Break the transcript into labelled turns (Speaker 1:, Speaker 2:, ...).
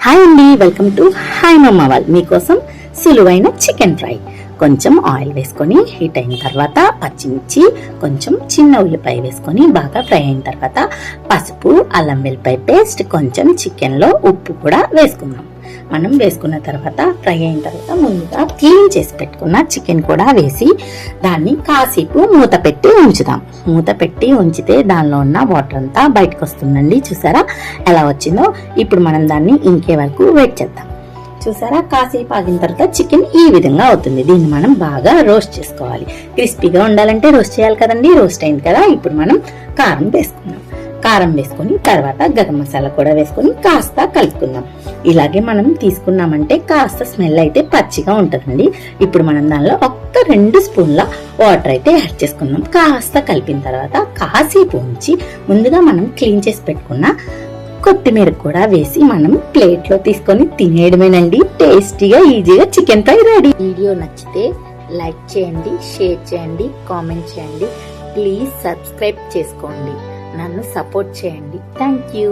Speaker 1: Hi అండి, welcome to hi మమ్మ వాళ్ళు. మీకోసం సులువైన చికెన్ ఫ్రై. కొంచెం ఆయిల్ వేసుకొని హీట్ అయిన తర్వాత పచ్చిమిర్చి, కొంచెం చిన్న ఉల్లిపాయ వేసుకొని బాగా ఫ్రై అయిన తర్వాత పసుపు, అల్లం వెల్లిపాయ పేస్ట్, కొంచెం చికెన్లో ఉప్పు కూడా వేసుకుందాం. మనం వేసుకున్న తర్వాత ఫ్రై అయిన తర్వాత ముందుగా క్లీన్ చేసి పెట్టుకున్న చికెన్ కూడా వేసి దాన్ని కాసేపు మూత పెట్టి ఉంచుదాం. మూత పెట్టి ఉంచితే దానిలో ఉన్న వాటర్ అంతా బయటకు వస్తుందండి. చూసారా ఎలా వచ్చిందో? ఇప్పుడు మనం దాన్ని ఇంకే వరకు వెయిట్ చేద్దాం. చూసారా, కాసేపు ఆగిన తర్వాత చికెన్ ఈ విధంగా అవుతుంది. దీన్ని మనం బాగా రోస్ట్ చేసుకోవాలి. క్రిస్పీగా ఉండాలంటే రోస్ట్ చేయాలి కదండి. రోస్ట్ అయింది కదా, ఇప్పుడు మనం కారం వేసుకుందాం. కారం వేసుకొని తర్వాత గరం మసాలా కూడా వేసుకొని కాస్త కలుపుకుందాం. ఇలాగే మనం తీసుకున్నామంటే కాస్త స్మెల్ అయితే పచ్చిగా ఉంటుందండి. ఇప్పుడు మనం దానిలో 2 స్పూన్ల వాటర్ అయితే యాడ్ చేసుకుందాం. కాస్త కలిపిన తర్వాత కాసేపు ఉంచి ముందుగా మనం క్లీన్ చేసి పెట్టుకున్న కొత్తిమీర కూడా వేసి మనం ప్లేట్ లో తీసుకొని తినేయడమేనండి. టేస్టీగా ఈజీగా చికెన్ ఫ్రై రెడీ. వీడియో నచ్చితే లైక్ చేయండి, షేర్ చేయండి, కామెంట్ చేయండి. ప్లీజ్ సబ్స్క్రైబ్ చేసుకోండి, నన్ను సపోర్ట్ చేయండి. Thank you.